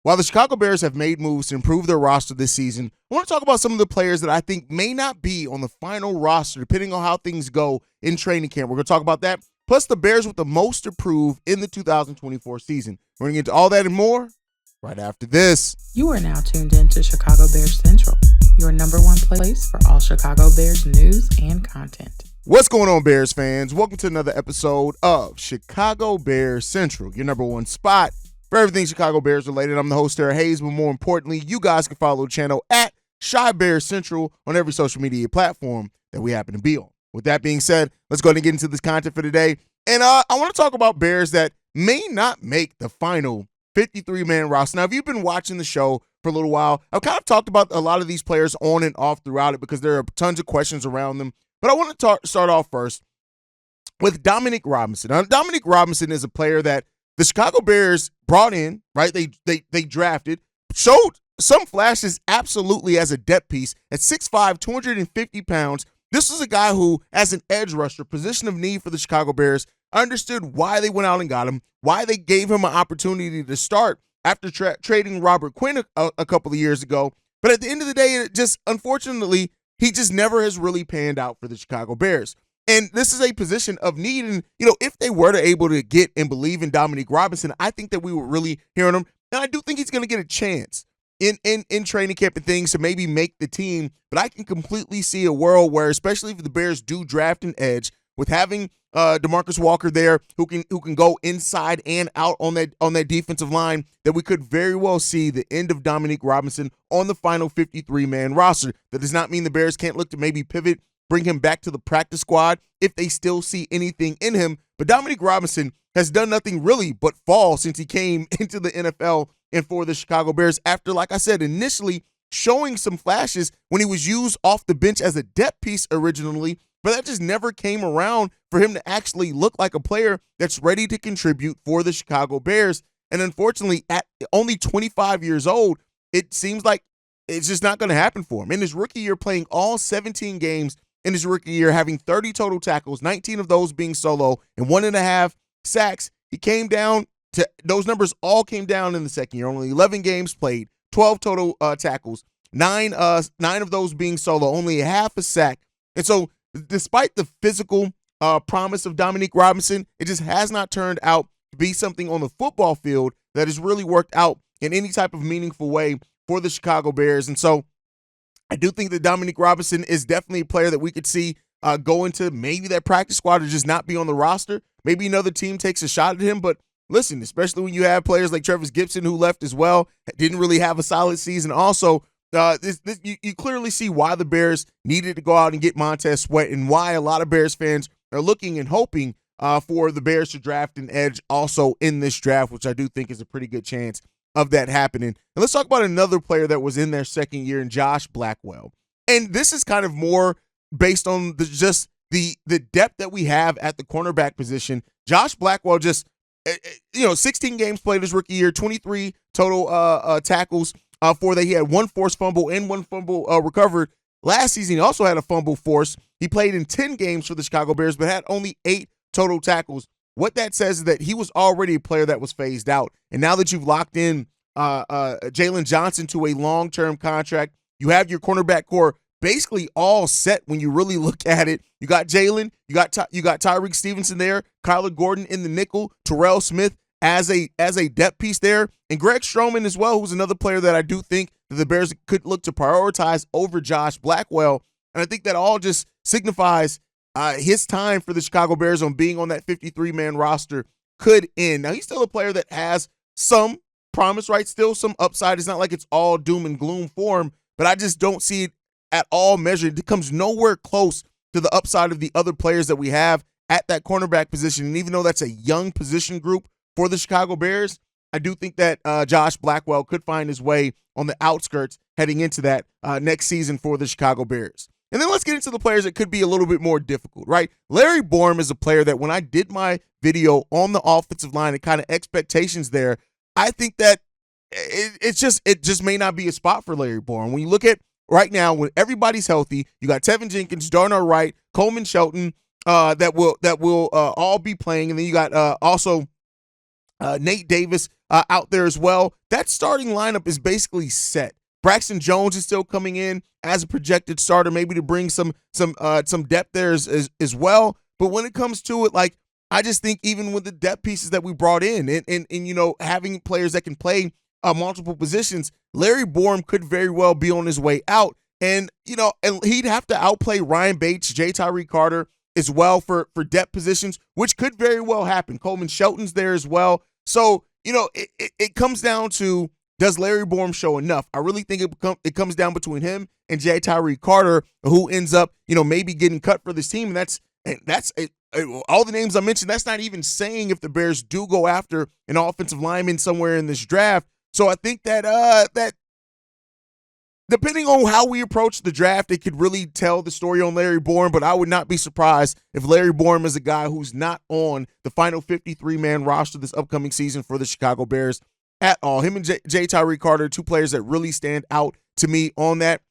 While the Chicago Bears have made moves to improve their roster this season, I want to talk about some of the players that I think may not be on the final roster depending on how things go in training camp. We're going to talk about that, plus the Bears with the most to prove in the 2024 season. We're going to get into all that and more right after this. You are now tuned in to Chicago Bears Central, your number one place for all Chicago Bears news and content. What's going on, Bears fans? Welcome to another episode of Chicago Bears Central, your number one spot for everything Chicago Bears related. I'm the host, Haize, but more importantly, you guys can follow the channel at Chi Bears Central on every social media platform that we happen to be on. With that being said, let's go ahead and get into this content for today. And I want to talk about Bears that may not make the final 53-man roster. Now, if you've been watching the show for a little while, I've kind of talked about a lot of these players on and off throughout it because there are tons of questions around them. But I want to start off first with Dominic Robinson. Now, Dominic Robinson is a player that the Chicago Bears brought in, right? They drafted, showed some flashes absolutely as a depth piece at 6'5", 250 pounds. This was a guy who, as an edge rusher, position of need for the Chicago Bears, understood why they went out and got him, why they gave him an opportunity to start after trading Robert Quinn a couple of years ago. But at the end of the day, it just, unfortunately, he just never has really panned out for the Chicago Bears. And this is a position of need. And, if they were able to get and believe in Dominic Robinson, I think that we were really hearing him. And I do think he's going to get a chance in training camp and things to maybe make the team. But I can completely see a world where, especially if the Bears do draft an edge, with having DeMarcus Walker there who can go inside and out on that defensive line, that we could very well see the end of Dominic Robinson on the final 53-man roster. That does not mean the Bears can't look to maybe pivot, bring him back to the practice squad if they still see anything in him. But Dominic Robinson has done nothing really but fall since he came into the NFL and for the Chicago Bears after, like I said, initially showing some flashes when he was used off the bench as a depth piece originally, but that just never came around for him to actually look like a player that's ready to contribute for the Chicago Bears. And unfortunately, at only 25 years old, it seems like it's just not going to happen for him. In his rookie year, playing all 17 games in his rookie year, having 30 total tackles, 19 of those being solo, and 1.5 sacks, he came down to those numbers all came down in the second year. Only 11 games played, 12 total tackles, nine of those being solo, only a half a sack. And so despite the physical promise of Dominic Robinson, it just has not turned out to be something on the football field that has really worked out in any type of meaningful way for the Chicago Bears. And so I do think that Dominic Robinson is definitely a player that we could see go into maybe that practice squad or just not be on the roster. Maybe another team takes a shot at him. But listen, especially when you have players like Travis Gibson who left as well, didn't really have a solid season. Also, you clearly see why the Bears needed to go out and get Montez Sweat and why a lot of Bears fans are looking and hoping for the Bears to draft an edge also in this draft, which I do think is a pretty good chance of that happening. And let's talk about another player that was in their second year, in Josh Blackwell. And this is kind of more based on the depth that we have at the cornerback position. Josh Blackwell just, 16 games played his rookie year, 23 total tackles for that. He had one forced fumble and one fumble recovered. Last season, he also had a fumble force. He played in 10 games for the Chicago Bears, but had only 8 total tackles. What that says is that he was already a player that was phased out. And now that you've locked in Jalen Johnson to a long-term contract, you have your cornerback core basically all set when you really look at it. You got Jalen, you got Tyreek Stevenson there, Kyler Gordon in the nickel, Terrell Smith as a depth piece there, and Greg Stroman as well, who's another player that I do think that the Bears could look to prioritize over Josh Blackwell. And I think that all just signifies his time for the Chicago Bears on being on that 53-man roster could end. Now, he's still a player that has some promise, right? Still some upside. It's not like it's all doom and gloom for him, but I just don't see it at all measured. It comes nowhere close to the upside of the other players that we have at that cornerback position. And even though that's a young position group for the Chicago Bears, I do think that Josh Blackwell could find his way on the outskirts heading into that next season for the Chicago Bears. And then let's get into the players that could be a little bit more difficult, right? Larry Borom is a player that when I did my video on the offensive line and kind of expectations there, I think that it just may not be a spot for Larry Borom. When you look at right now, when everybody's healthy, you got Tevin Jenkins, Darnell Wright, Coleman Shelton that will all be playing, and then you got also Nate Davis out there as well. That starting lineup is basically set. Braxton Jones is still coming in as a projected starter, maybe to bring some depth there as well. But when it comes to it, like, I just think even with the depth pieces that we brought in and having players that can play multiple positions, Larry Borom could very well be on his way out. And he'd have to outplay Ryan Bates, J. Tyree Carter as well for depth positions, which could very well happen. Coleman Shelton's there as well. So, it comes down to, does Larry Borom show enough? I really think it comes down between him and J. Tyree Carter, who ends up, maybe getting cut for this team. And that's all the names I mentioned. That's not even saying if the Bears do go after an offensive lineman somewhere in this draft. So I think that depending on how we approach the draft, it could really tell the story on Larry Borom, but I would not be surprised if Larry Borom is a guy who's not on the final 53-man roster this upcoming season for the Chicago Bears at all. Him and J. Tyree Carter, two players that really stand out to me on that,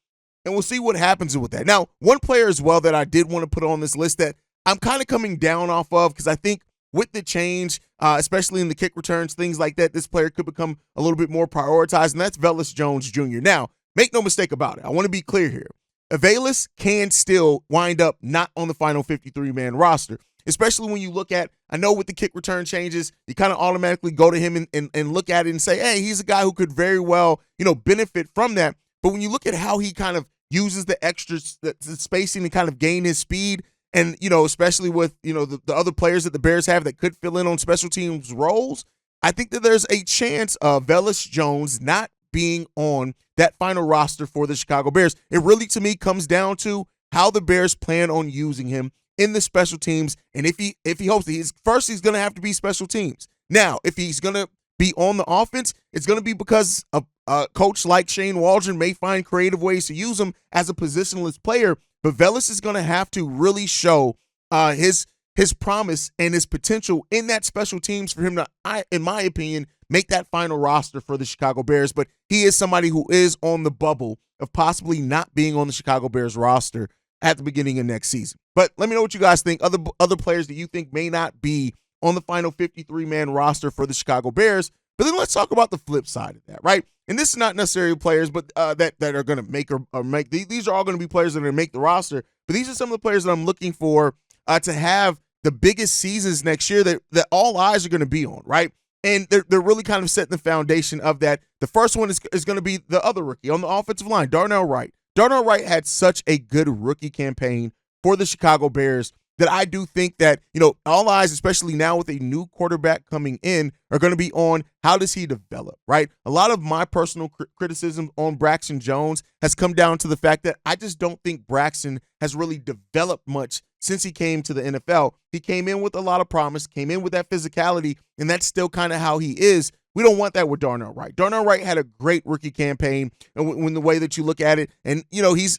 and we'll see what happens with that. Now, one player as well that I did want to put on this list that I'm kind of coming down off of, because I think with the change, especially in the kick returns, things like that, this player could become a little bit more prioritized, and that's Velus Jones Jr. Now, make no mistake about it. I want to be clear here. Velus can still wind up not on the final 53-man roster, especially when you look at, I know with the kick return changes, you kind of automatically go to him and look at it and say, hey, he's a guy who could very well, benefit from that. But when you look at how he kind of uses the extra the spacing to kind of gain his speed, and, especially with, the other players that the Bears have that could fill in on special teams roles, I think that there's a chance of Velus Jones not being on that final roster for the Chicago Bears. It really, to me, comes down to how the Bears plan on using him in the special teams. And if he hopes that he's going to have to be special teams. Now, if he's going to be on the offense, it's going to be because a coach like Shane Waldron may find creative ways to use him as a positionless player. But Velus is going to have to really show his promise and his potential in that special teams for him to, in my opinion, make that final roster for the Chicago Bears. But he is somebody who is on the bubble of possibly not being on the Chicago Bears roster at the beginning of next season. But let me know what you guys think. Other players that you think may not be on the final 53-man roster for the Chicago Bears. But then let's talk about the flip side of that, right? And this is not necessarily players, but that are going to make or make. These are all going to be players that are going to make the roster. But these are some of the players that I'm looking for to have the biggest seasons next year that all eyes are going to be on, right? And they're really kind of setting the foundation of that. The first one is going to be the other rookie on the offensive line, Darnell Wright. Darnell Wright had such a good rookie campaign for the Chicago Bears that I do think that, all eyes, especially now with a new quarterback coming in, are going to be on how does he develop, right? A lot of my personal criticism on Braxton Jones has come down to the fact that I just don't think Braxton has really developed much since he came to the NFL. He came in with a lot of promise, came in with that physicality, and that's still kind of how he is. We don't want that with Darnell Wright. Darnell Wright had a great rookie campaign, and when the way that you look at it, and, he's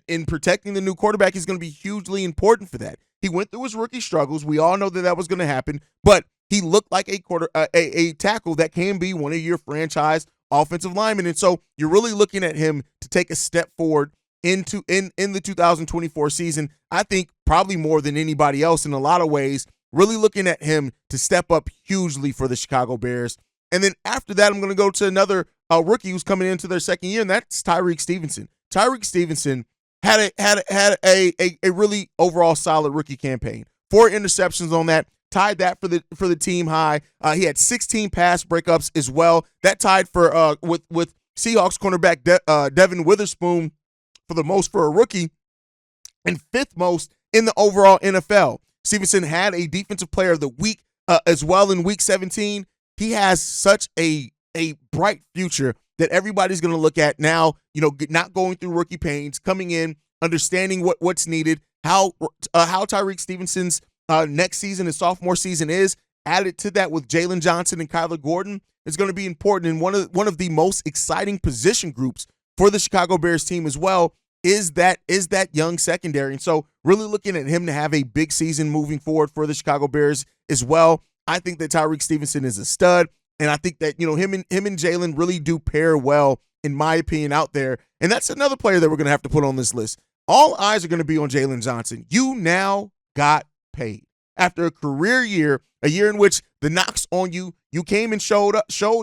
in protecting the new quarterback, he's going to be hugely important for that. He went through his rookie struggles. We all know that was going to happen, but he looked like a tackle that can be one of your franchise offensive linemen. And so you're really looking at him to take a step forward in the 2024 season. I think probably more than anybody else in a lot of ways, really looking at him to step up hugely for the Chicago Bears. And then after that, I'm going to go to another rookie who's coming into their second year, and that's Tyreek Stevenson. Tyreek Stevenson had a really overall solid rookie campaign. 4 interceptions on that, tied that for the team high. He had 16 pass breakups as well. That tied for with Seahawks cornerback Devin Witherspoon for the most for a rookie, and 5th most in the overall NFL. Stevenson had a Defensive Player of the Week as well in Week 17. He has such a bright future that everybody's going to look at now, not going through rookie pains, coming in, understanding what's needed, how Tyreek Stevenson's next season, his sophomore season is, added to that with Jalen Johnson and Kyler Gordon is going to be important. And one of the most exciting position groups for the Chicago Bears team as well is that young secondary. And so really looking at him to have a big season moving forward for the Chicago Bears as well. I think that Tyreek Stevenson is a stud. And I think that, him and Jalen really do pair well, in my opinion, out there. And that's another player that we're going to have to put on this list. All eyes are going to be on Jalen Johnson. You now got paid. after a career year, a year in which the knocks on you came and showed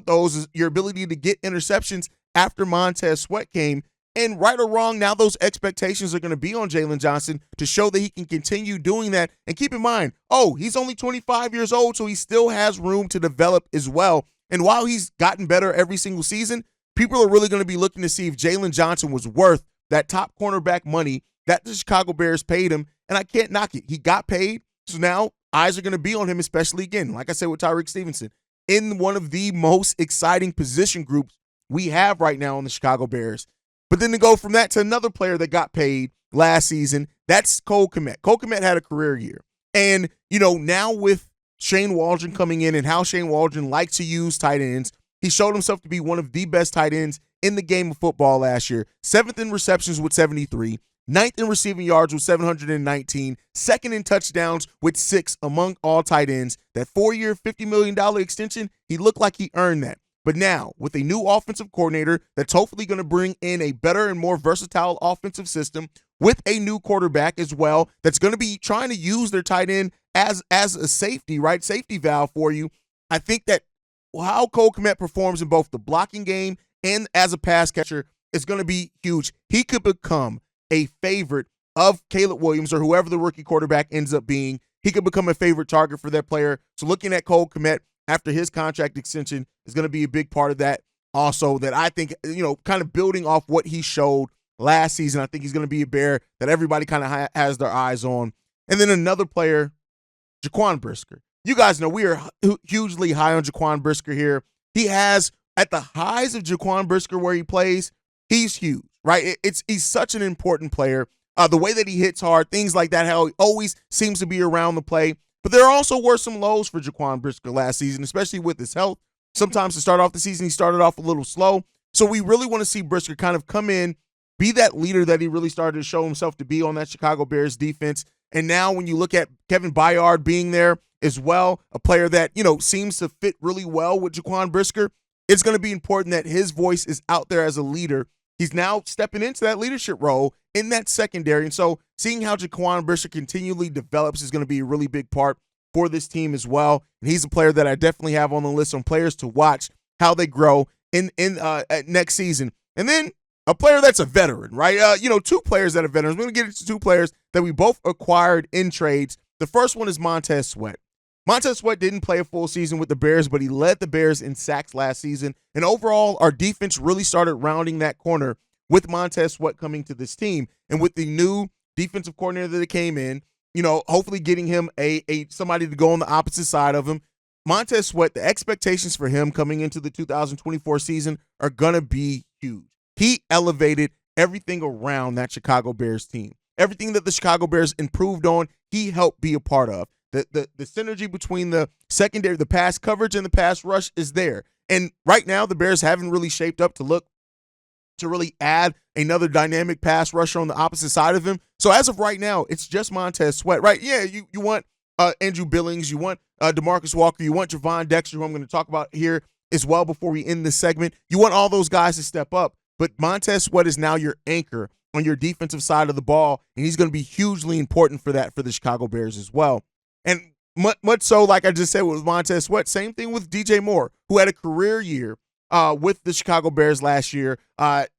those, your ability to get interceptions after Montez Sweat came. And right or wrong, now those expectations are going to be on Jalen Johnson to show that he can continue doing that. And keep in mind, he's only 25 years old, so he still has room to develop as well. And while he's gotten better every single season, people are really going to be looking to see if Jalen Johnson was worth that top cornerback money that the Chicago Bears paid him. And I can't knock it. He got paid, so now eyes are going to be on him, especially, again, like I said, with Tyreek Stevenson, in one of the most exciting position groups we have right now on the Chicago Bears. But then to go from that to another player that got paid last season, that's Cole Kmet. Cole Kmet had a career year. And, now with Shane Waldron coming in and how Shane Waldron likes to use tight ends, he showed himself to be one of the best tight ends in the game of football last year. 7th in receptions with 73, 9th in receiving yards with 719, 2nd in touchdowns with 6 among all tight ends. That 4-year, $50 million extension, he looked like he earned that. But now, with a new offensive coordinator that's hopefully going to bring in a better and more versatile offensive system, with a new quarterback as well that's going to be trying to use their tight end as a safety, right? Safety valve for you. I think that how Cole Kmet performs in both the blocking game and as a pass catcher is going to be huge. He could become a favorite of Caleb Williams or whoever the rookie quarterback ends up being. He could become a favorite target for that player. So looking at Cole Kmet after his contract extension is going to be a big part of that. Also, that I think, kind of building off what he showed last season, I think he's going to be a Bear that everybody kind of has their eyes on. And then another player, Jaquan Brisker. You guys know we are hugely high on Jaquan Brisker here. He has, at the highs of Jaquan Brisker where he plays, he's huge, right? He's such an important player. The way that he hits hard, things like that, how he always seems to be around the play. But there also were some lows for Jaquan Brisker last season, especially with his health. Sometimes to start off the season, he started off a little slow. So we really want to see Brisker kind of come in, be that leader that he really started to show himself to be on that Chicago Bears defense. And now when you look at Kevin Byard being there as well, a player that, seems to fit really well with Jaquan Brisker, it's going to be important that his voice is out there as a leader. He's now stepping into that leadership role in that secondary. And so seeing how Jaquan Brisker continually develops is going to be a really big part for this team as well. And he's a player that I definitely have on the list on players to watch how they grow in next season. And then a player that's a veteran, right? 2 players that are veterans. We're going to get into 2 players that we both acquired in trades. The first one is Montez Sweat. Montez Sweat didn't play a full season with the Bears, but he led the Bears in sacks last season. And overall, our defense really started rounding that corner with Montez Sweat coming to this team. And with the new defensive coordinator that came in, hopefully getting him a somebody to go on the opposite side of him. Montez Sweat, the expectations for him coming into the 2024 season are going to be huge. He elevated everything around that Chicago Bears team. Everything that the Chicago Bears improved on, he helped be a part of. The synergy between the secondary, the pass coverage, and the pass rush is there. And right now, the Bears haven't really shaped up to really add another dynamic pass rusher on the opposite side of him. So as of right now, it's just Montez Sweat, right? Yeah, you want Andrew Billings, you want DeMarcus Walker, you want Javon Dexter, who I'm going to talk about here as well before we end this segment. You want all those guys to step up, but Montez Sweat is now your anchor on your defensive side of the ball, and he's going to be hugely important for that for the Chicago Bears as well. And much so, like I just said with Montez Sweat, same thing with DJ Moore, who had a career year with the Chicago Bears last year.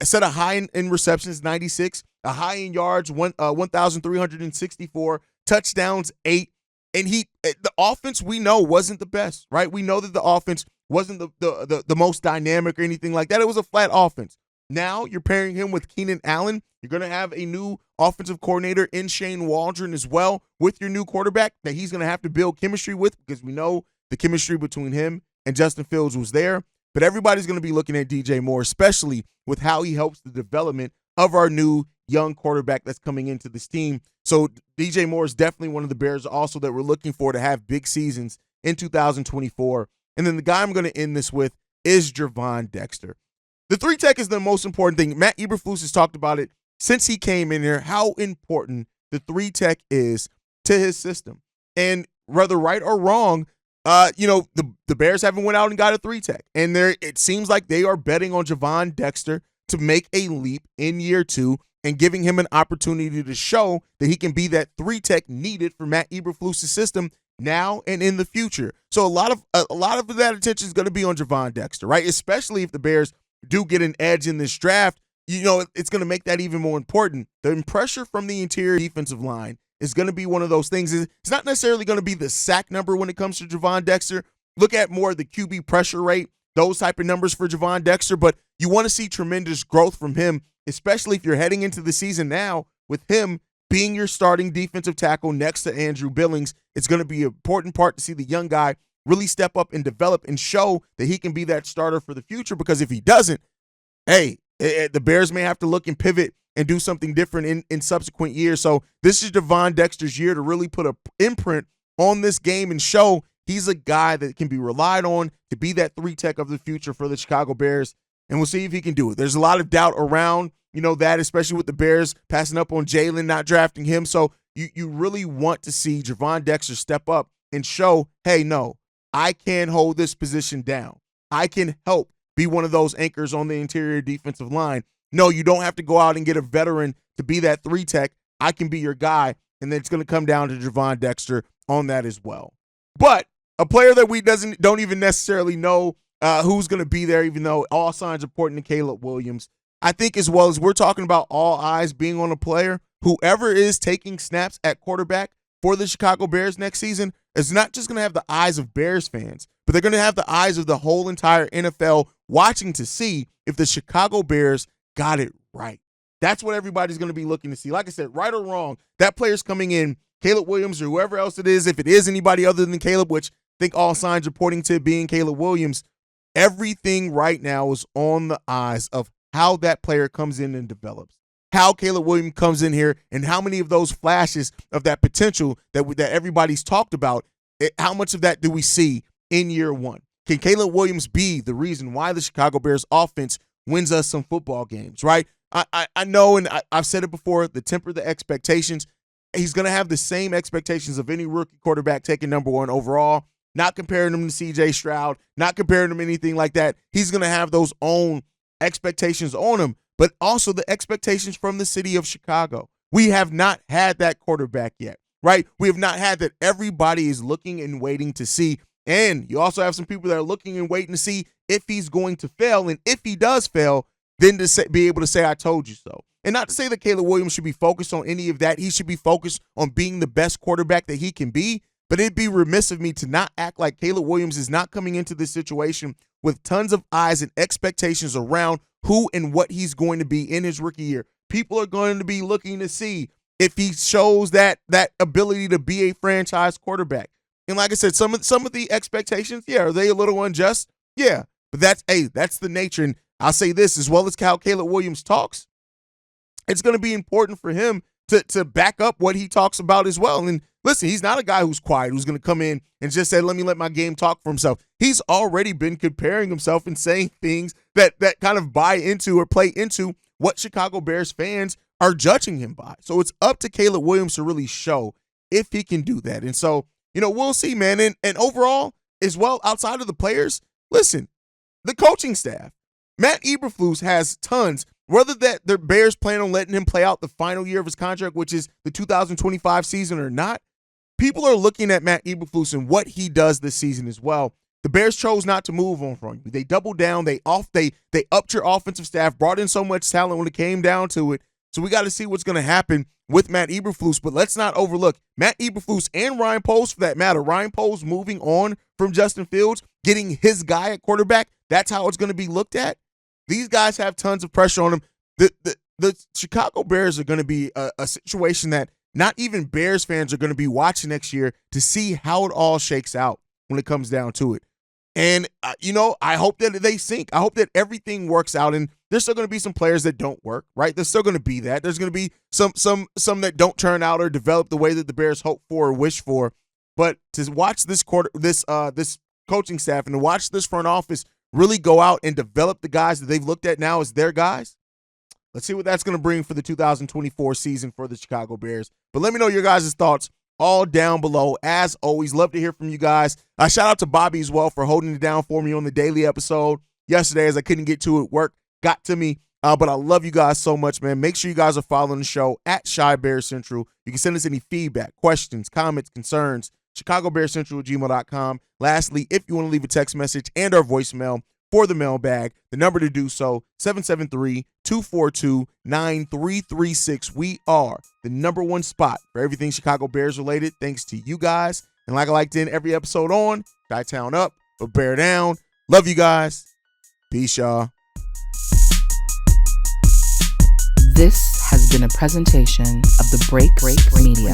Set a high in receptions, 96, a high in yards, 1,364, touchdowns, 8. And the offense we know wasn't the best, right? We know that the offense wasn't the most dynamic or anything like that. It was a flat offense. Now you're pairing him with Keenan Allen. You're going to have a new offensive coordinator in Shane Waldron as well with your new quarterback that he's going to have to build chemistry with, because we know the chemistry between him and Justin Fields was there. But everybody's going to be looking at DJ Moore, especially with how he helps the development of our new young quarterback that's coming into this team. So DJ Moore is definitely one of the Bears also that we're looking for to have big seasons in 2024. And then the guy I'm going to end this with is Javon Dexter. The 3-tech is the most important thing. Matt Eberflus has talked about it since he came in here, how important the 3-tech is to his system. And whether right or wrong, the Bears haven't went out and got a 3-tech. And it seems like they are betting on Javon Dexter to make a leap in year 2 and giving him an opportunity to show that he can be that 3-tech needed for Matt Eberflus' system now and in the future. So a lot of that attention is going to be on Javon Dexter, right? Especially if the Bears do get an edge in this draft. It's going to make that even more important. The pressure from the interior defensive line is going to be one of those things. It's not necessarily going to be the sack number when it comes to Javon Dexter. Look at more of the QB pressure rate, those type of numbers for Javon Dexter, but you want to see tremendous growth from him, especially if you're heading into the season now with him being your starting defensive tackle next to Andrew Billings. It's going to be an important part to see the young guy really step up and develop and show that he can be that starter for the future, because if he doesn't, the Bears may have to look and pivot and do something different in subsequent years. So this is Javon Dexter's year to really put an imprint on this game and show he's a guy that can be relied on to be that 3-tech of the future for the Chicago Bears, and we'll see if he can do it. There's a lot of doubt around, that, especially with the Bears passing up on Jalen, not drafting him. So you really want to see Javon Dexter step up and show, hey, no, I can hold this position down. I can help be one of those anchors on the interior defensive line. No, you don't have to go out and get a veteran to be that 3-tech. I can be your guy, and then it's going to come down to Javon Dexter on that as well. But a player that we don't even necessarily know who's going to be there, even though all signs are pointing to Caleb Williams. I think as well as we're talking about all eyes being on a player, whoever is taking snaps at quarterback for the Chicago Bears next season is not just going to have the eyes of Bears fans, but they're going to have the eyes of the whole entire NFL watching to see if the Chicago Bears got it right. That's what everybody's going to be looking to see. Like I said, right or wrong, that player's coming in, Caleb Williams or whoever else it is, if it is anybody other than Caleb, which I think all signs are pointing to being Caleb Williams, everything right now is on the eyes of how that player comes in and develops. How Caleb Williams comes in here and how many of those flashes of that potential that everybody's talked about, how much of that do we see in year one? Can Caleb Williams be the reason why the Chicago Bears offense wins us some football games, right? I know, and I've said it before, the temper the expectations. He's going to have the same expectations of any rookie quarterback taking number one overall, not comparing him to C.J. Stroud, not comparing him to anything like that. He's going to have those own expectations on him, but also the expectations from the city of Chicago. We have not had that quarterback yet, right? We have not had that. Everybody is looking and waiting to see. And you also have some people that are looking and waiting to see if he's going to fail. And if he does fail, then to be able to say, I told you so. And not to say that Caleb Williams should be focused on any of that. He should be focused on being the best quarterback that he can be. But it'd be remiss of me to not act like Caleb Williams is not coming into this situation with tons of eyes and expectations around who and what he's going to be in his rookie year. People are going to be looking to see if he shows that ability to be a franchise quarterback. And like I said, some of the expectations, yeah, are they a little unjust? Yeah, but that's the nature. And I'll say this, as well as how Caleb Williams talks, it's going to be important for him to back up what he talks about as well. And listen, he's not a guy who's quiet, who's going to come in and just say, let my game talk for himself. He's already been comparing himself and saying things that kind of buy into or play into what Chicago Bears fans are judging him by. So it's up to Caleb Williams to really show if he can do that. And so, we'll see, man. And overall, as well, outside of the players, listen, the coaching staff, Matt Eberflus has tons. Whether that the Bears plan on letting him play out the final year of his contract, which is the 2025 season or not, people are looking at Matt Eberflus and what he does this season as well. The Bears chose not to move on from you. They doubled down. They upped your offensive staff, brought in so much talent when it came down to it. So we got to see what's going to happen with Matt Eberflus. But let's not overlook Matt Eberflus and Ryan Poles for that matter. Ryan Poles moving on from Justin Fields, getting his guy at quarterback. That's how it's going to be looked at. These guys have tons of pressure on them. The Chicago Bears are going to be a situation that not even Bears fans are going to be watching next year to see how it all shakes out when it comes down to it. And, I hope that they sync. I hope that everything works out. And there's still going to be some players that don't work, right? There's still going to be that. There's going to be some that don't turn out or develop the way that the Bears hope for or wish for. But to watch this coaching staff and to watch this front office really go out and develop the guys that they've looked at now as their guys, let's see what that's going to bring for the 2024 season for the Chicago Bears. But let me know your guys' thoughts all down below. As always, love to hear from you guys. Shout out to Bobby as well for holding it down for me on the daily episode yesterday as I couldn't get to it. Work got to me. But I love you guys so much, man. Make sure you guys are following the show at Shy Bear Central. You can send us any feedback, questions, comments, concerns. chicagobearcentral@gmail.com. Lastly, if you want to leave a text message and our voicemail for the mailbag, the number to do so, 773-242-9336. We are the number one spot for everything Chicago Bears related, thanks to you guys. And like I like to end every episode on, Chi-Town up, but bear down. Love you guys. Peace, y'all. This has been a presentation of the Break Media.